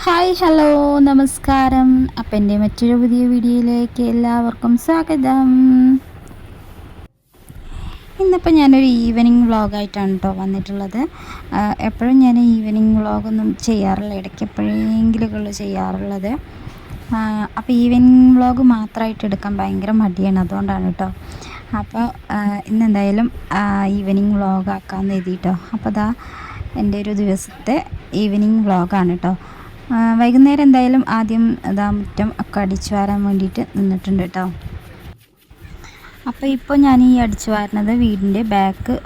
Hi hello നമസ്കാരം. അപ്പം എൻ്റെ മറ്റൊരു പുതിയ വീഡിയോയിലേക്ക് എല്ലാവർക്കും സ്വാഗതം. ഇന്നിപ്പോൾ ഞാനൊരു ഈവനിങ് വ്ളോഗായിട്ടാണ് കേട്ടോ വന്നിട്ടുള്ളത്. എപ്പോഴും ഞാൻ ഈവനിങ് വ്ളോഗൊന്നും ചെയ്യാറില്ല, ഇടയ്ക്ക് എപ്പോഴെങ്കിലുമൊക്കെ ചെയ്യാറുള്ളത്. അപ്പോൾ ഈവനിങ് വ്ളോഗ് മാത്രമായിട്ട് എടുക്കാൻ ഭയങ്കര മടിയാണ്, അതുകൊണ്ടാണ് കേട്ടോ. അപ്പോൾ ഇന്നെന്തായാലും ഈവനിങ് വ്ളോഗ് ആക്കാമെന്ന് എഴുതിയിട്ടോ. അപ്പോൾ അതാ എൻ്റെ ഒരു ദിവസത്തെ ഈവനിങ് വ്ളോഗാണ് കേട്ടോ. വൈകുന്നേരം എന്തായാലും ആദ്യം ഇതാ മുറ്റം ഒക്കെ അടിച്ചു വാരാൻ വേണ്ടിയിട്ട് നിന്നിട്ടുണ്ട് കേട്ടോ. അപ്പോൾ ഇപ്പോൾ ഞാൻ ഈ അടിച്ചു വാരുന്നത് വീടിൻ്റെ ബാക്ക്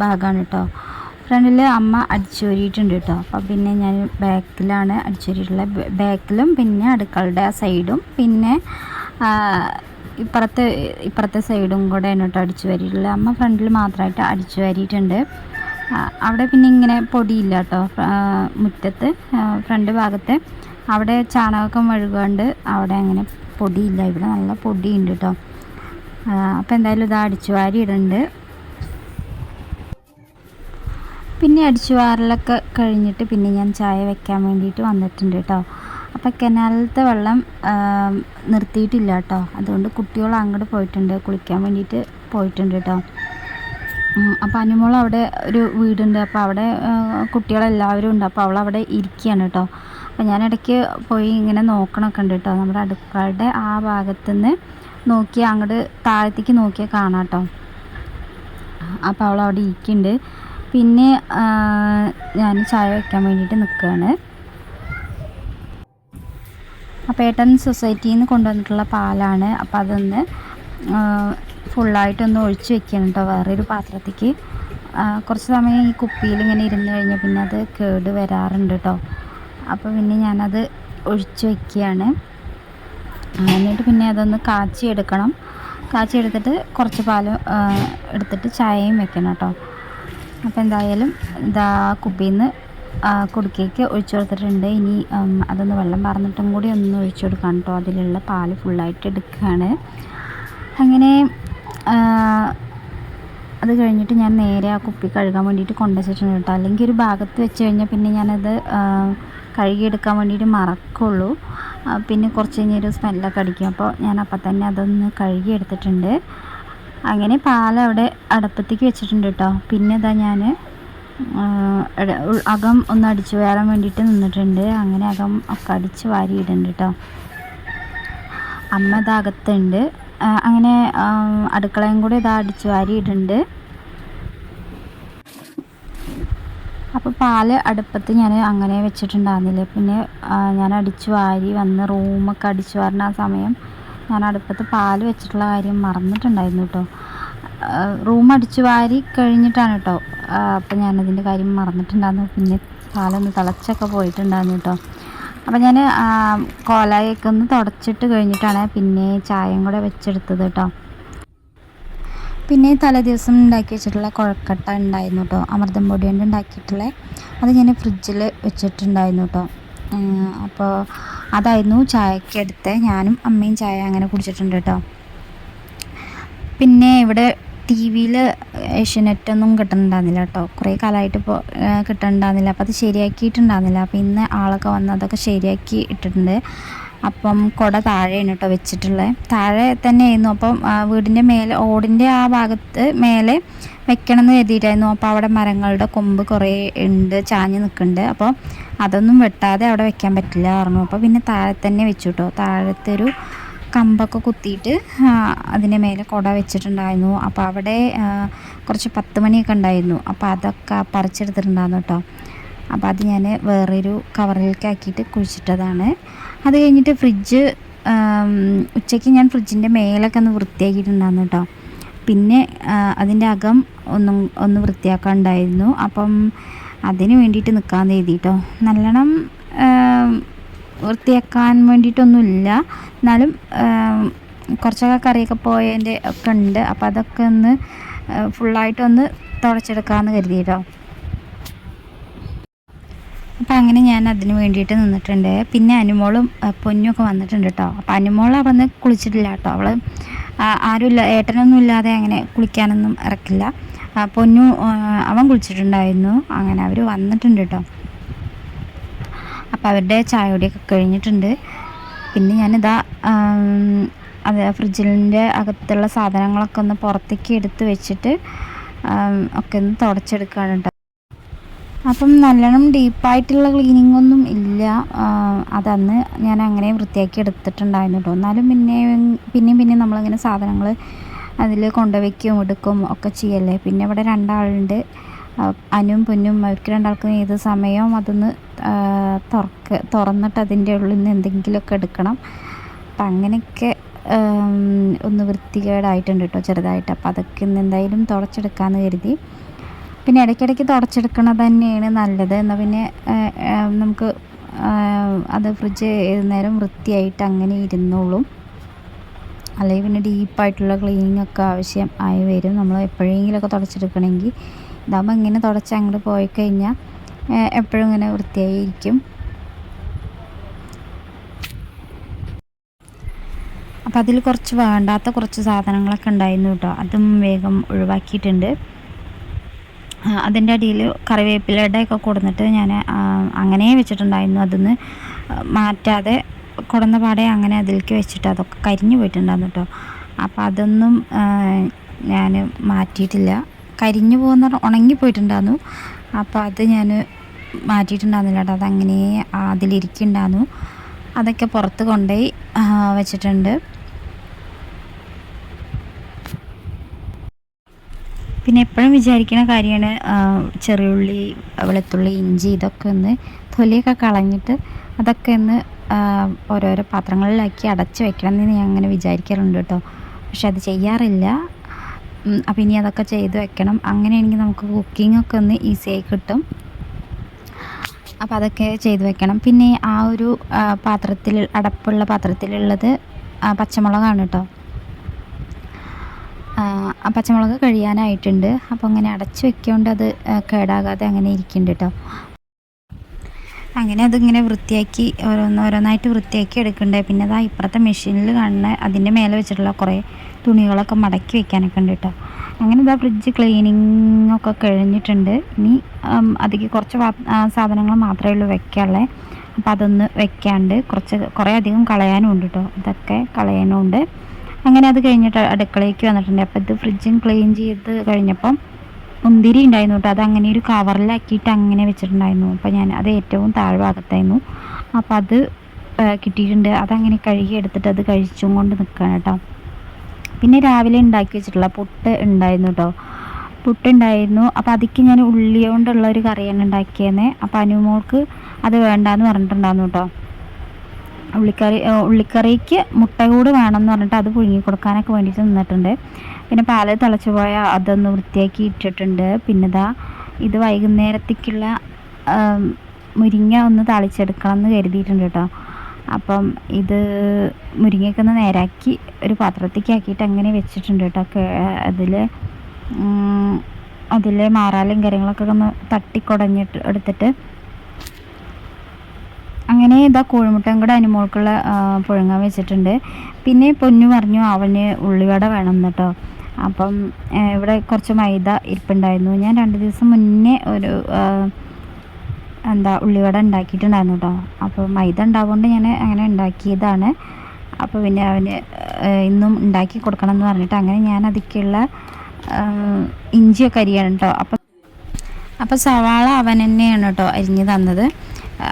ഭാഗമാണ് കേട്ടോ. ഫ്രണ്ടിൽ അമ്മ അടിച്ചു വാരിയിട്ടുണ്ട് കേട്ടോ. അപ്പോൾ പിന്നെ ഞാൻ ബാക്കിലാണ് അടിച്ചു വാരിയിട്ടുള്ളത്. ബാക്കിലും പിന്നെ അടുക്കളുടെ ആ സൈഡും പിന്നെ ഇപ്പുറത്തെ സൈഡും കൂടെയാണ് കേട്ടോ അടിച്ചു വാരിയിട്ടുള്ളത്. അമ്മ ഫ്രണ്ടിൽ മാത്രമായിട്ട് അടിച്ചു വാരിയിട്ടുണ്ട്. അവിടെ പിന്നെ ഇങ്ങനെ പൊടിയില്ല കേട്ടോ, മുറ്റത്ത് ഫ്രണ്ട് ഭാഗത്ത് അവിടെ ചാണകമൊക്കെ മെഴുകാണ്ട് അവിടെ അങ്ങനെ പൊടിയില്ല. ഇവിടെ നല്ല പൊടിയുണ്ട് കേട്ടോ. അപ്പോൾ എന്തായാലും ഇത് അടിച്ചു വാരി ഇടുന്നുണ്ട്. പിന്നെ അടിച്ചു വാരലൊക്കെ കഴിഞ്ഞിട്ട് പിന്നെ ഞാൻ ചായ വെക്കാൻ വേണ്ടിയിട്ട് വന്നിട്ടുണ്ട് കേട്ടോ. അപ്പോൾ കനാലിലത്തെ വെള്ളം നിർത്തിയിട്ടില്ല കേട്ടോ, അതുകൊണ്ട് കുട്ടികൾ അങ്ങോട്ട് പോയിട്ടുണ്ട്, കുളിക്കാൻ വേണ്ടിയിട്ട് പോയിട്ടുണ്ട് കേട്ടോ. അപ്പോൾ അനുമോൾ അവിടെ ഒരു വീടുണ്ട്, അപ്പോൾ അവിടെ കുട്ടികളെല്ലാവരും ഉണ്ട്. അപ്പോൾ അവളവിടെ ഇരിക്കുകയാണ് കേട്ടോ. അപ്പോൾ ഞാൻ ഇടയ്ക്ക് പോയി ഇങ്ങനെ നോക്കണമൊക്കെ ഉണ്ട് കേട്ടോ. നമ്മുടെ അടുക്കളയുടെ ആ ഭാഗത്തുനിന്ന് നോക്കിയാൽ അങ്ങോട്ട് താഴത്തേക്ക് നോക്കിയാൽ കാണാം കേട്ടോ. അപ്പോൾ അവളവിടെ ഇരിക്കുന്നുണ്ട്. പിന്നെ ഞാൻ ചായ വയ്ക്കാൻ വേണ്ടിയിട്ട് നിൽക്കുകയാണ്. അപ്പോൾ ഏട്ടൻ സൊസൈറ്റിയിൽ നിന്ന് കൊണ്ടുവന്നിട്ടുള്ള പാലാണ്. അപ്പോൾ അതൊന്ന് ഫുള്ളായിട്ടൊന്ന് ഒഴിച്ച് വെക്കണം കേട്ടോ വേറൊരു പാത്രത്തേക്ക്. കുറച്ച് സമയം ഈ കുപ്പിയിൽ ഇങ്ങനെ ഇരുന്ന് കഴിഞ്ഞാൽ പിന്നെ അത് കേട് വരാറുണ്ട് കേട്ടോ. അപ്പോൾ പിന്നെ ഞാനത് ഒഴിച്ച് വയ്ക്കുകയാണ്. എന്നിട്ട് പിന്നെ അതൊന്ന് കാച്ചിയെടുക്കണം. കാച്ചിയെടുത്തിട്ട് കുറച്ച് പാൽ എടുത്തിട്ട് ചായയും വെക്കണം കേട്ടോ. അപ്പോൾ എന്തായാലും ഇതാ കുപ്പിയിൽ നിന്ന് കുടുക്കയ്ക്ക് ഒഴിച്ചു കൊടുത്തിട്ടുണ്ട്. ഇനി അതൊന്ന് വെള്ളം പറന്നിട്ടും കൂടി ഒന്ന് ഒഴിച്ചു കൊടുക്കണം കേട്ടോ. അതിലുള്ള പാൽ ഫുള്ളായിട്ട് എടുക്കുകയാണ്. അങ്ങനെ അത് കഴിഞ്ഞിട്ട് ഞാൻ നേരെ ആ കുപ്പി കഴുകാൻ വേണ്ടിയിട്ട് കൊണ്ടുവച്ചിട്ടുണ്ട് കേട്ടോ. അല്ലെങ്കിൽ ഒരു ഭാഗത്ത് വെച്ച് കഴിഞ്ഞാൽ പിന്നെ ഞാനത് കഴുകിയെടുക്കാൻ വേണ്ടിയിട്ട് മറക്കുള്ളൂ. പിന്നെ കുറച്ച് കഴിഞ്ഞൊരു സ്മെല്ലൊക്കെ അടിക്കും. അപ്പോൾ ഞാൻ അപ്പം തന്നെ അതൊന്ന് കഴുകിയെടുത്തിട്ടുണ്ട്. അങ്ങനെ പാലവിടെ അടുപ്പത്തേക്ക് വെച്ചിട്ടുണ്ട് കേട്ടോ. പിന്നെ ഇതാ ഞാൻ അകം ഒന്ന് അടിച്ചു വാരാൻ വേണ്ടിയിട്ട് നിന്നിട്ടുണ്ട്. അങ്ങനെ അകം ഒക്കെ അടിച്ച് വാരിയിടുന്നുണ്ട് കേട്ടോ. അമ്മ ഇതകത്തുണ്ട്. അങ്ങനെ അടുക്കളയും കൂടി ഇതാ അടിച്ചു വാരിയിടുന്നുണ്ട്. അപ്പോൾ പാല് അടുപ്പത്ത് ഞാൻ അങ്ങനെ വെച്ചിട്ടുണ്ടായിരുന്നില്ല. പിന്നെ ഞാൻ അടിച്ചു വാരി വന്ന് റൂമൊക്കെ അടിച്ചു വാരുന്ന ആ സമയം ഞാൻ അടുപ്പത്ത് പാല് വെച്ചിട്ടുള്ള കാര്യം മറന്നിട്ടുണ്ടായിരുന്നു കേട്ടോ. റൂം അടിച്ചു വാരി കഴിഞ്ഞിട്ടാണ് കേട്ടോ. അപ്പോൾ ഞാനതിൻ്റെ കാര്യം മറന്നിട്ടുണ്ടായിരുന്നു. പിന്നെ പാലൊന്ന് തിളച്ചൊക്കെ പോയിട്ടുണ്ടായിരുന്നു കേട്ടോ. അപ്പോൾ ഞാൻ കോലായൊക്കെ ഒന്ന് തുടച്ചിട്ട് കഴിഞ്ഞിട്ടാണ് പിന്നെ ചായയും കൂടെ വെച്ചെടുത്തത് കേട്ടോ. പിന്നെ തലേ ദിവസം ഉണ്ടാക്കി വെച്ചിട്ടുള്ള കുഴക്കട്ട ഉണ്ടായിരുന്നു കേട്ടോ, അമൃതം പൊടി കൊണ്ട് ഉണ്ടാക്കിയിട്ടുള്ള. അത് ഞാൻ ഫ്രിഡ്ജിൽ വെച്ചിട്ടുണ്ടായിരുന്നു കേട്ടോ. അപ്പോൾ അതായിരുന്നു ചായക്ക് എടുത്ത്. ഞാനും അമ്മയും ചായ അങ്ങനെ കുടിച്ചിട്ടുണ്ട് കേട്ടോ. പിന്നെ ഇവിടെ ടി വിയിൽ ഏഷ്യനെറ്റൊന്നും കിട്ടുന്നുണ്ടായിരുന്നില്ല കേട്ടോ. കുറേ കാലമായിട്ട് ഇപ്പോൾ കിട്ടുന്നുണ്ടായിരുന്നില്ല. അപ്പോൾ അത് ശരിയാക്കിയിട്ടുണ്ടായിരുന്നില്ല. അപ്പോൾ ഇന്ന് ആളൊക്കെ വന്ന് അതൊക്കെ ശരിയാക്കി ഇട്ടിട്ടുണ്ട്. അപ്പം കുട താഴെയാണ് കേട്ടോ വെച്ചിട്ടുള്ളത്. താഴെ തന്നെയായിരുന്നു. അപ്പം വീടിൻ്റെ മേലെ ഓടിൻ്റെ ആ ഭാഗത്ത് മേലെ വെക്കണം എന്ന് കരുതിയിട്ടായിരുന്നു. അപ്പോൾ അവിടെ മരങ്ങളുടെ കൊമ്പ് കുറേ ഉണ്ട്, ചാഞ്ഞ് നിൽക്കുന്നുണ്ട്. അപ്പോൾ അതൊന്നും വെട്ടാതെ അവിടെ വെക്കാൻ പറ്റില്ല പറഞ്ഞു. അപ്പോൾ പിന്നെ താഴെ തന്നെ വെച്ചു കേട്ടോ. താഴത്തെ ഒരു കമ്പൊക്കെ കുത്തിയിട്ട് അതിൻ്റെ മേലെ കുട വെച്ചിട്ടുണ്ടായിരുന്നു. അപ്പോൾ അവിടെ കുറച്ച് 10 മണിയൊക്കെ ഉണ്ടായിരുന്നു. അപ്പോൾ അതൊക്കെ പറിച്ചെടുത്തിട്ടുണ്ടായിരുന്നു കേട്ടോ. അപ്പോൾ അത് ഞാൻ വേറൊരു കവറിലേക്ക് ആക്കിയിട്ട് കുഴിച്ചിട്ടതാണ്. അത് കഴിഞ്ഞിട്ട് ഉച്ചയ്ക്ക് ഞാൻ ഫ്രിഡ്ജിൻ്റെ മേലൊക്കെ ഒന്ന് വൃത്തിയാക്കിയിട്ടുണ്ടായിരുന്നു കേട്ടോ. പിന്നെ അതിൻ്റെ അകം ഒന്ന് വൃത്തിയാക്കാനുണ്ടായിരുന്നു. അപ്പം അതിന് വേണ്ടിയിട്ട് നിൽക്കാമെന്ന് എഴുതി കേട്ടോ. നല്ലോണം വൃത്തിയാക്കാൻ വേണ്ടിയിട്ടൊന്നുമില്ല, എന്നാലും കുറച്ചൊക്കെ കറിയൊക്കെ പോയതിൻ്റെ ഒക്കെ ഉണ്ട്. അപ്പോൾ അതൊക്കെ ഒന്ന് ഫുള്ളായിട്ടൊന്ന് തുടച്ചെടുക്കാമെന്ന് കരുതി കേട്ടോ. അപ്പോൾ അങ്ങനെ ഞാൻ അതിന് വേണ്ടിയിട്ട് നിന്നിട്ടുണ്ട്. പിന്നെ അനുമോളും പൊന്നുമൊക്കെ വന്നിട്ടുണ്ട് കേട്ടോ. അപ്പോൾ അനുമോൾ അവിടെ നിന്ന് കുളിച്ചിട്ടില്ല കേട്ടോ. അവൾ ആരുമില്ല, ഏട്ടനൊന്നും ഇല്ലാതെ അങ്ങനെ കുളിക്കാനൊന്നും ഇറക്കില്ല. പൊന്നു അവൻ കുളിച്ചിട്ടുണ്ടായിരുന്നു. അങ്ങനെ അവർ വന്നിട്ടുണ്ട് കേട്ടോ. അപ്പോൾ അവരുടെ ചായ കുടിയൊക്കെ കഴിഞ്ഞിട്ടുണ്ട്. പിന്നെ ഞാനിതാ അത് ഫ്രിഡ്ജിൻ്റെ അകത്തുള്ള സാധനങ്ങളൊക്കെ ഒന്ന് പുറത്തേക്ക് എടുത്ത് വെച്ചിട്ട് ഒക്കെ ഒന്ന് തുടച്ചെടുക്കുകയാണ് കേട്ടോ. അപ്പം നല്ലോണം ഡീപ്പായിട്ടുള്ള ക്ലീനിങ് ഒന്നും ഇല്ല. അതന്ന് ഞാൻ അങ്ങനെ വൃത്തിയാക്കി എടുത്തിട്ടുണ്ടായിരുന്നു കേട്ടോ. എന്നാലും പിന്നെയും നമ്മളിങ്ങനെ സാധനങ്ങൾ അതിൽ കൊണ്ടുവയ്ക്കും എടുക്കും ഒക്കെ ചെയ്യല്ലേ. പിന്നെ ഇവിടെ രണ്ടാളുണ്ട്, അനുവും പൊന്നും. അവർക്ക് രണ്ടാൾക്കും ഏത് സമയവും അതൊന്ന് തുറന്നിട്ട് അതിൻ്റെ ഉള്ളിൽ നിന്ന് എന്തെങ്കിലുമൊക്കെ എടുക്കണം. അപ്പം അങ്ങനെയൊക്കെ ഒന്ന് വൃത്തികേടായിട്ടുണ്ട് കേട്ടോ ചെറുതായിട്ട്. അപ്പം അതൊക്കെ ഇന്ന് എന്തായാലും തുടച്ചെടുക്കാമെന്ന് കരുതി. പിന്നെ ഇടയ്ക്കിടയ്ക്ക് തുടച്ചെടുക്കണത് തന്നെയാണ് നല്ലത്. എന്നാൽ പിന്നെ നമുക്ക് അത് ഫ്രിഡ്ജ് ഏത് നേരം വൃത്തിയായിട്ട് അങ്ങനെ ഇരുന്നോളും. അല്ലെങ്കിൽ പിന്നെ ഡീപ്പായിട്ടുള്ള ക്ലീനിങ് ഒക്കെ ആവശ്യം ആയി വരും നമ്മൾ എപ്പോഴെങ്കിലുമൊക്കെ തുടച്ചെടുക്കണമെങ്കിൽ. ഇതാകുമ്പോൾ ഇങ്ങനെ തുടച്ച് അങ്ങോട്ട് പോയി കഴിഞ്ഞാൽ എപ്പോഴും ഇങ്ങനെ വൃത്തിയായിരിക്കും. അപ്പം അതിൽ കുറച്ച് വേണ്ടാത്ത കുറച്ച് സാധനങ്ങളൊക്കെ ഉണ്ടായിരുന്നു കേട്ടോ. അതും വേഗം ഒഴിവാക്കിയിട്ടുണ്ട്. അതിൻ്റെ അടിയിൽ കറിവേപ്പിലയുടെ ഒക്കെ കൊടുന്നിട്ട് ഞാൻ അങ്ങനെ വെച്ചിട്ടുണ്ടായിരുന്നു. അതൊന്ന് മാറ്റാതെ കൊടുന്ന പാടെ അങ്ങനെ അതിലേക്ക് വെച്ചിട്ട് അതൊക്കെ കരിഞ്ഞു പോയിട്ടുണ്ടായിരുന്നു കേട്ടോ. അപ്പോൾ അതൊന്നും ഞാൻ മാറ്റിയിട്ടില്ല. കരിഞ്ഞു പോകുന്ന ഉണങ്ങിപ്പോയിട്ടുണ്ടായിരുന്നു. അപ്പോൾ അത് ഞാൻ മാറ്റിയിട്ടുണ്ടായിരുന്നില്ല കേട്ടോ. അതങ്ങനെ അതിലിരിക്കുന്നുണ്ടായിരുന്നു. അതൊക്കെ പുറത്ത് കൊണ്ടുപോയി വെച്ചിട്ടുണ്ട്. പിന്നെ എപ്പോഴും വിചാരിക്കുന്ന കാര്യമാണ് ചെറിയുള്ളി, വെളുത്തുള്ളി, ഇഞ്ചി ഇതൊക്കെ ഒന്ന് തൊലിയൊക്കെ കളഞ്ഞിട്ട് അതൊക്കെ ഒന്ന് ഓരോരോ പാത്രങ്ങളിലാക്കി അടച്ച് വെക്കണം എന്ന് ഞാൻ അങ്ങനെ വിചാരിക്കാറുണ്ട് കേട്ടോ. പക്ഷെ അത് ചെയ്യാറില്ല. അപ്പോൾ ഇനി അതൊക്കെ ചെയ്ത് വെക്കണം. അങ്ങനെയാണെങ്കിൽ നമുക്ക് കുക്കിങ്ങൊക്കെ ഒന്ന് ഈസിയായി കിട്ടും. അപ്പോൾ അതൊക്കെ ചെയ്ത് വെക്കണം. പിന്നെ ആ ഒരു പാത്രത്തിൽ, അടപ്പുള്ള പാത്രത്തിലുള്ളത് പച്ചമുളകാണ് കേട്ടോ. ആ പച്ചമുളക് കഴിയാനായിട്ടുണ്ട്. അപ്പോൾ അങ്ങനെ അടച്ച് വെക്കൊണ്ട് അത് കേടാകാതെ അങ്ങനെ ഇരിക്കുന്നുണ്ട് കേട്ടോ. അങ്ങനെ അതിങ്ങനെ വൃത്തിയാക്കി ഓരോന്നായിട്ട് വൃത്തിയാക്കി എടുക്കണ്ടേ. പിന്നെ അതാ ഇപ്പുറത്തെ മെഷീനിൽ കാണുന്ന അതിൻ്റെ മേലെ വെച്ചിട്ടുള്ള കുറേ തുണികളൊക്കെ മടക്കി വെക്കാനൊക്കെ ഉണ്ട് കേട്ടോ. അങ്ങനെ ഇതാ ഫ്രിഡ്ജ് ക്ലീനിങ്ങൊക്കെ കഴിഞ്ഞിട്ടുണ്ട്. ഇനി അതിലേക്ക് കുറച്ച് സാധനങ്ങൾ മാത്രമേ ഉള്ളൂ വെക്കാനുള്ളത്. അപ്പോൾ അതൊന്ന് വെക്കാണ്ട് കുറേ അധികം കളയാനും ഉണ്ട് കേട്ടോ. ഇതൊക്കെ കളയാനുമുണ്ട്. അങ്ങനെ അത് കഴിഞ്ഞിട്ട് അടുക്കളയ്ക്ക് വന്നിട്ടുണ്ട്. അപ്പോൾ ഇത് ഫ്രിഡ്ജും ക്ലീൻ ചെയ്ത് കഴിഞ്ഞപ്പം മുന്തിരി ഉണ്ടായിരുന്നു കേട്ടോ. അതങ്ങനെ ഒരു കവറിലാക്കിയിട്ട് അങ്ങനെ വെച്ചിട്ടുണ്ടായിരുന്നു. അപ്പോൾ ഞാൻ അത് ഏറ്റവും താഴ്ഭാഗത്തായിരുന്നു. അപ്പോൾ അത് കിട്ടിയിട്ടുണ്ട്. അതങ്ങനെ കഴുകി എടുത്തിട്ട് അത് കഴിച്ചും കൊണ്ട് നിൽക്കുകയാണ് കേട്ടോ. പിന്നെ രാവിലെ ഉണ്ടാക്കി വെച്ചിട്ടുള്ള പുട്ട് ഉണ്ടായിരുന്നു കേട്ടോ. പുട്ടുണ്ടായിരുന്നു. അപ്പോൾ അതിക്ക് ഞാൻ ഉള്ളി കൊണ്ടുള്ള ഒരു കറിയാണ് ഉണ്ടാക്കിയത്. അപ്പോൾ അനുമോൾക്ക് അത് വേണ്ടാന്ന് പറഞ്ഞിട്ടുണ്ടായിരുന്നു കേട്ടോ. ഉള്ളിക്കറിക്ക് മുട്ട കൂട് വേണമെന്ന് പറഞ്ഞിട്ട് അത് പുഴുങ്ങി കൊടുക്കാനൊക്കെ വേണ്ടിയിട്ട് നിന്നിട്ടുണ്ട്. പിന്നെ പാല് തിളച്ച് പോയാൽ അതൊന്ന് വൃത്തിയാക്കി ഇട്ടിട്ടുണ്ട്. പിന്നെ ഇത് വൈകുന്നേരത്തേക്കുള്ള മുരിങ്ങ ഒന്ന് താളിച്ചെടുക്കണം എന്ന് കരുതിയിട്ടുണ്ട് കേട്ടോ. അപ്പം ഇത് മുരിങ്ങയൊക്കെ ഒന്ന് നേരാക്കി ഒരു പാത്രത്തേക്ക് ആക്കിയിട്ട് അങ്ങനെ വെച്ചിട്ടുണ്ട് കേട്ടോ. അതിൽ മാറാലും കാര്യങ്ങളൊക്കെ ഒന്ന് തട്ടിക്കുടഞ്ഞിട്ട് എടുത്തിട്ട് അങ്ങനെ കോഴിമുട്ടയും കൂടെ അനുമോൾക്കുള്ള പുഴുങ്ങാൻ വെച്ചിട്ടുണ്ട്. പിന്നെ പൊന്നു പറഞ്ഞു അവന് ഉള്ളിവട വേണം കേട്ടോ. അപ്പം ഇവിടെ കുറച്ച് മൈദ ഇരിപ്പുണ്ടായിരുന്നു. ഞാൻ 2 ദിവസം മുന്നേ ഒരു ഉള്ളിവട ഉണ്ടാക്കിയിട്ടുണ്ടായിരുന്നു കേട്ടോ. അപ്പോൾ മൈദ ഉണ്ടാവുകൊണ്ട് ഞാൻ അങ്ങനെ ഉണ്ടാക്കിയതാണ്. അപ്പോൾ പിന്നെ അവന് ഇന്നും ഉണ്ടാക്കി കൊടുക്കണം എന്ന് പറഞ്ഞിട്ട് അങ്ങനെ ഞാൻ അതിലേക്കുള്ള ഇഞ്ചിയൊക്കെ അരിയാണ് കേട്ടോ. അപ്പോൾ സവാള അവൻ തന്നെയാണ് കേട്ടോ അരിഞ്ഞ് തന്നത്.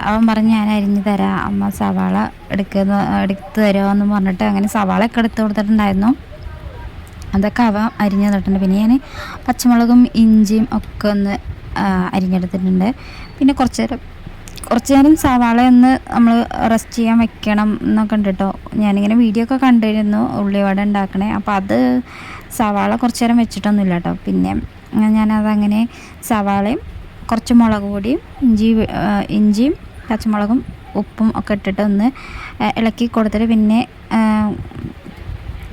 അവൻ പറഞ്ഞ് ഞാൻ അരിഞ്ഞ് തരാം അമ്മ, സവാള എടുത്ത് തരുമോ എന്ന് പറഞ്ഞിട്ട് അങ്ങനെ സവാളയൊക്കെ എടുത്ത് കൊടുത്തിട്ടുണ്ടായിരുന്നു. അതൊക്കെ അവൻ അരിഞ്ഞ് തന്നിട്ടുണ്ട്. പിന്നെ ഞാൻ പച്ചമുളകും ഇഞ്ചിയും ഒക്കെ ഒന്ന് അരിഞ്ഞെടുത്തിട്ടുണ്ട്. പിന്നെ കുറച്ച് നേരം സവാള ഒന്ന് നമ്മൾ റെസ്റ്റ് ചെയ്യാൻ വെക്കണം എന്നൊക്കെ ഉണ്ട് കേട്ടോ. ഞാനിങ്ങനെ വീഡിയോ ഒക്കെ കണ്ടിരുന്നു ഉള്ളിവട ഉണ്ടാക്കണേ. അപ്പോൾ അത് സവാള കുറച്ച് നേരം വെച്ചിട്ടൊന്നുമില്ല കേട്ടോ. പിന്നെ ഞാനതങ്ങനെ സവാളയും കുറച്ച് മുളക് പൊടിയും ഇഞ്ചിയും പച്ചമുളകും ഉപ്പും ഒക്കെ ഇട്ടിട്ട് ഒന്ന് ഇളക്കി കൊടുത്തിട്ട് പിന്നെ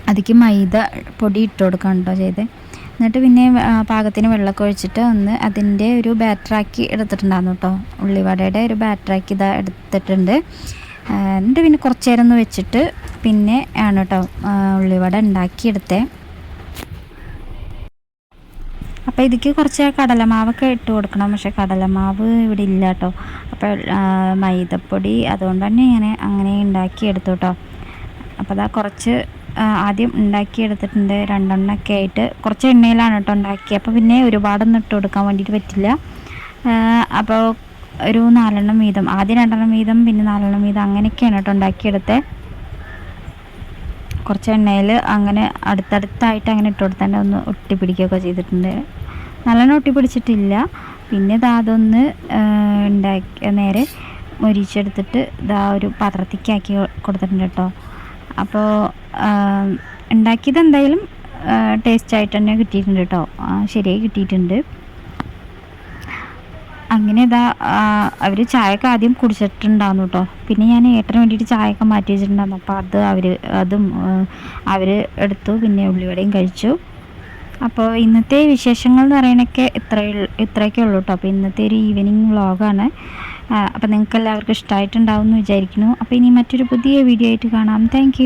അതിലേക്ക് മൈദ പൊടി ഇട്ട് കൊടുക്കണം കേട്ടോ ചെയ്ത്. എന്നിട്ട് പിന്നെ പാകത്തിന് വെള്ളമൊക്കെ ഒഴിച്ചിട്ട് ഒന്ന് അതിൻ്റെ ഒരു ബാറ്ററാക്കി എടുത്തിട്ടുണ്ടായിരുന്നു കേട്ടോ. ഉള്ളിവടയുടെ ഒരു ബാറ്ററാക്കി എടുത്തിട്ടുണ്ട്. എന്നിട്ട് പിന്നെ കുറച്ച് നേരം ഒന്ന് വെച്ചിട്ട് പിന്നെ ആണ് കേട്ടോ ഉള്ളിവട ഉണ്ടാക്കിയെടുത്തേ. അപ്പോൾ ഇതിക്ക് കുറച്ച് കടലമാവൊക്കെ ഇട്ട് കൊടുക്കണം. പക്ഷേ കടലമാവ് ഇവിടെ ഇല്ല കേട്ടോ. അപ്പോൾ മൈദപ്പൊടി അതുകൊണ്ട് തന്നെ അങ്ങനെ ഉണ്ടാക്കിയെടുത്തു കേട്ടോ. അപ്പോൾ അതാ കുറച്ച് ആദ്യം ഉണ്ടാക്കിയെടുത്തിട്ടുണ്ട്. 2 എണ്ണമൊക്കെ ആയിട്ട് കുറച്ച് എണ്ണയിലാണ് കേട്ടോ ഉണ്ടാക്കിയത്. അപ്പോൾ പിന്നെ ഒരുപാടൊന്നും ഇട്ട് കൊടുക്കാൻ വേണ്ടിയിട്ട് പറ്റില്ല. അപ്പോൾ ഒരു 4 എണ്ണം വീതം, ആദ്യം 2 എണ്ണം വീതം പിന്നെ 4 എണ്ണം വീതം അങ്ങനെയൊക്കെയാണ് കേട്ടോ ഉണ്ടാക്കിയെടുത്തത്. കുറച്ച് എണ്ണയിൽ അങ്ങനെ അടുത്തടുത്തായിട്ട് അങ്ങനെ ഇട്ട് കൊടുത്താൽ ഒന്ന് ഒട്ടിപ്പിടിക്കുകയൊക്കെ ചെയ്തിട്ടുണ്ട്. നല്ലോണം ഒട്ടിപ്പിടിച്ചിട്ടില്ല. പിന്നെ അതൊന്ന് ഉണ്ടാക്കി നേരെ മൊരിച്ചെടുത്തിട്ട് ഒരു പാത്രത്തിലേക്കാക്കി കൊടുത്തിട്ടുണ്ട് കേട്ടോ. അപ്പോൾ ഉണ്ടാക്കിയത് എന്തായാലും ടേസ്റ്റായിട്ട് തന്നെ കിട്ടിയിട്ടുണ്ട് കേട്ടോ. ശരിയായി കിട്ടിയിട്ടുണ്ട്. അങ്ങനെ അവർ ചായയൊക്കെ ആദ്യം കുടിച്ചിട്ടുണ്ടായിരുന്നു കേട്ടോ. പിന്നെ ഞാൻ ഏട്ടന് വേണ്ടിയിട്ട് ചായയൊക്കെ മാറ്റി വെച്ചിട്ടുണ്ടായിരുന്നു. അപ്പോൾ അതും അവർ എടുത്തു. പിന്നെ ഉള്ളിവടയും കഴിച്ചു. അപ്പോൾ ഇന്നത്തെ വിശേഷങ്ങൾ എന്ന് പറയണൊക്കെ ഇത്രയൊക്കെ ഉള്ളൂ കേട്ടോ. അപ്പോൾ ഇന്നത്തെ ഒരു ഈവനിങ് വ്ളോഗാണ്. അപ്പോൾ നിങ്ങൾക്ക് എല്ലാവർക്കും ഇഷ്ടമായിട്ടുണ്ടാവും എന്ന് വിചാരിക്കുന്നു. അപ്പോൾ ഇനി മറ്റൊരു പുതിയ വീഡിയോ ആയിട്ട് കാണാം. താങ്ക്